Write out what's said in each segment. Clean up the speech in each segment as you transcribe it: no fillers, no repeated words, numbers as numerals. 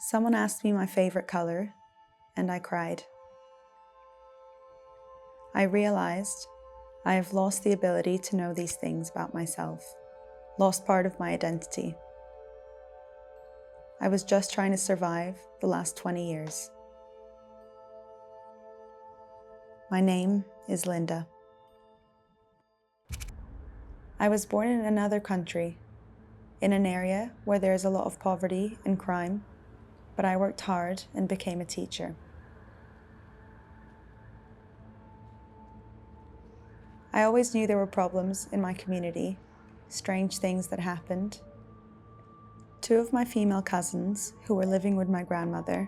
Someone asked me my favorite color, and I cried. I realized I have lost the ability to know these things about myself, lost part of my identity. I was just trying to survive the last 20 years. My name is Linda. I was born in another country, in an area where there is a lot of poverty and crime, but I worked hard and became a teacher. I always knew there were problems in my community, strange things that happened. 2 of my female cousins, who were living with my grandmother,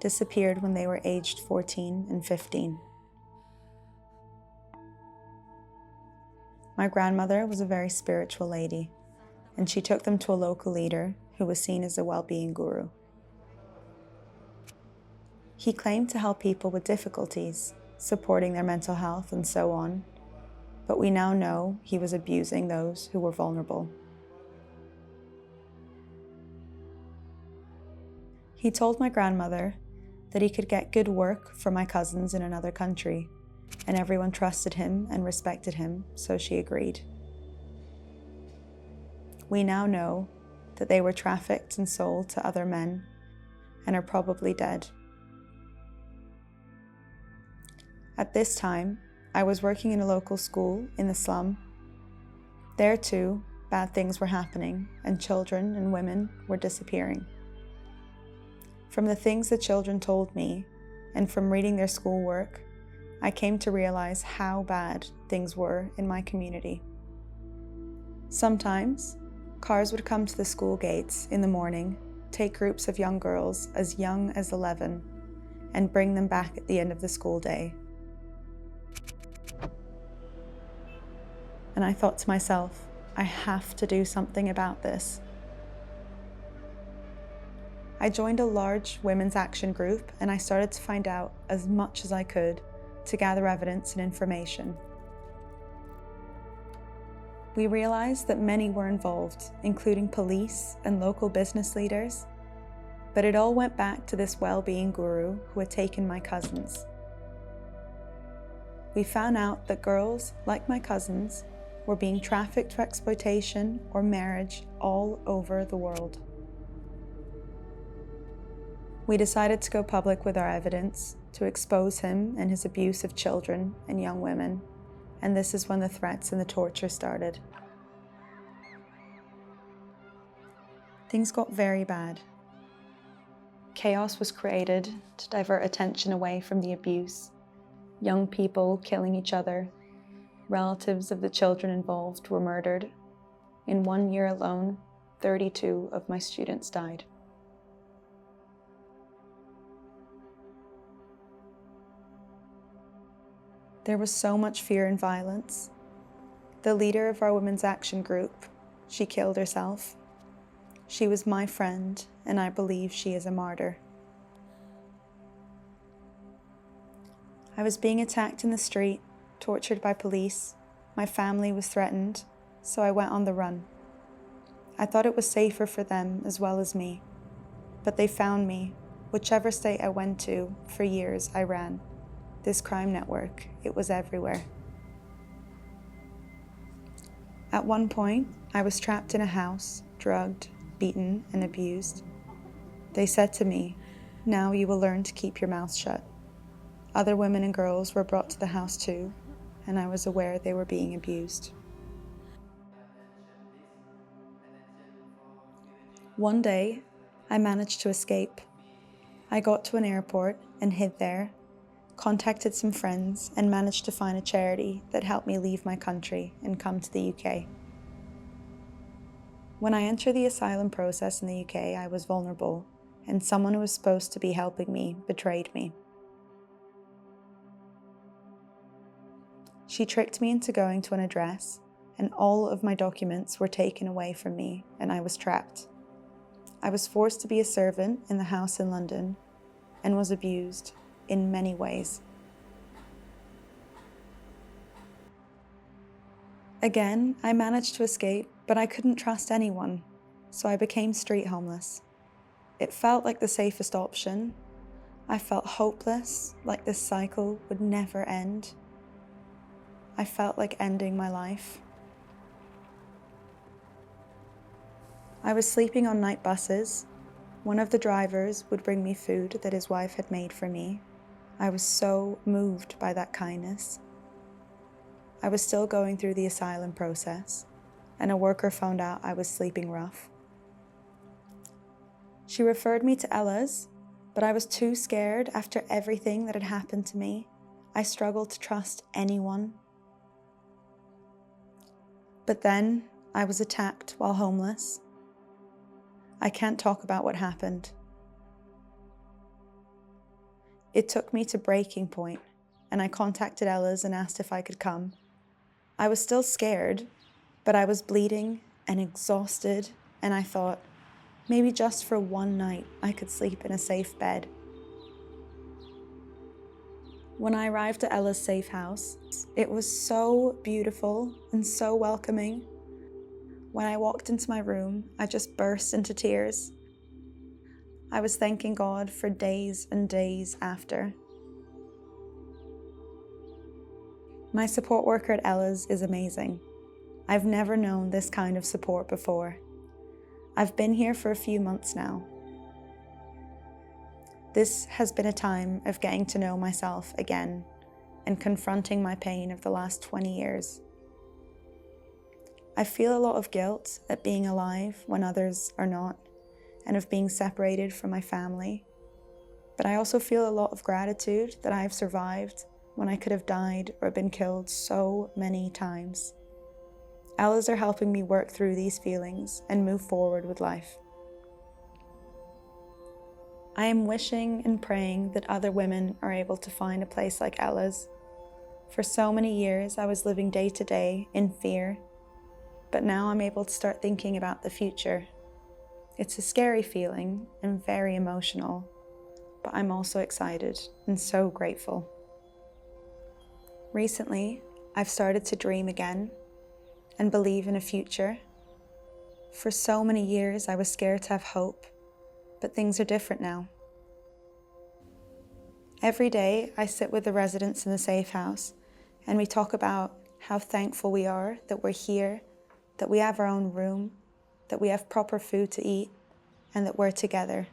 disappeared when they were aged 14 and 15. My grandmother was a very spiritual lady, and she took them to a local leader who was seen as a well-being guru. He claimed to help people with difficulties, supporting their mental health and so on, but we now know he was abusing those who were vulnerable. He told my grandmother that he could get good work for my cousins in another country, and everyone trusted him and respected him, so she agreed. We now know that they were trafficked and sold to other men and are probably dead. At this time, I was working in a local school in the slum. There too, bad things were happening and children and women were disappearing. From the things the children told me and from reading their schoolwork, I came to realize how bad things were in my community. Sometimes, cars would come to the school gates in the morning, take groups of young girls as young as 11, and bring them back at the end of the school day. And I thought to myself, I have to do something about this. I joined a large women's action group and I started to find out as much as I could to gather evidence and information. We realized that many were involved, including police and local business leaders, but it all went back to this well-being guru who had taken my cousins. We found out that girls, like my cousins, were being trafficked for exploitation or marriage all over the world. We decided to go public with our evidence to expose him and his abuse of children and young women, and this is when the threats and the torture started. Things got very bad. Chaos was created to divert attention away from the abuse, young people killing each other. Relatives of the children involved were murdered. In 1 year alone, 32 of my students died. There was so much fear and violence. The leader of our women's action group, she killed herself. She was my friend, and I believe she is a martyr. I was being attacked in the street, tortured by police. My family was threatened, so I went on the run. I thought it was safer for them as well as me, but they found me. Whichever state I went to, for years I ran. This crime network, it was everywhere. At one point, I was trapped in a house, drugged, beaten, and abused. They said to me, "Now you will learn to keep your mouth shut." Other women and girls were brought to the house too, and I was aware they were being abused. One day, I managed to escape. I got to an airport and hid there, contacted some friends, and managed to find a charity that helped me leave my country and come to the UK. When I entered the asylum process in the UK, I was vulnerable, and someone who was supposed to be helping me betrayed me. She tricked me into going to an address, and all of my documents were taken away from me, and I was trapped. I was forced to be a servant in the house in London, and was abused in many ways. Again, I managed to escape, but I couldn't trust anyone, so I became street homeless. It felt like the safest option. I felt hopeless, like this cycle would never end. I felt like ending my life. I was sleeping on night buses. One of the drivers would bring me food that his wife had made for me. I was so moved by that kindness. I was still going through the asylum process, and a worker found out I was sleeping rough. She referred me to Ella's, but I was too scared after everything that had happened to me. I struggled to trust anyone. But then I was attacked while homeless. I can't talk about what happened. It took me to breaking point, and I contacted Ella's and asked if I could come. I was still scared, but I was bleeding and exhausted, and I thought, maybe just for one night I could sleep in a safe bed. When I arrived at Ella's safe house, it was so beautiful and so welcoming. When I walked into my room, I just burst into tears. I was thanking God for days and days after. My support worker at Ella's is amazing. I've never known this kind of support before. I've been here for a few months now. This has been a time of getting to know myself again and confronting my pain of the last 20 years. I feel a lot of guilt at being alive when others are not, and of being separated from my family. But I also feel a lot of gratitude that I have survived when I could have died or been killed so many times. Ella's are helping me work through these feelings and move forward with life. I am wishing and praying that other women are able to find a place like Ella's. For so many years, I was living day to day in fear, but now I'm able to start thinking about the future. It's a scary feeling and very emotional, but I'm also excited and so grateful. Recently, I've started to dream again and believe in a future. For so many years, I was scared to have hope, but things are different now. Every day, I sit with the residents in the safe house, and we talk about how thankful we are that we're here, that we have our own room, that we have proper food to eat, and that we're together.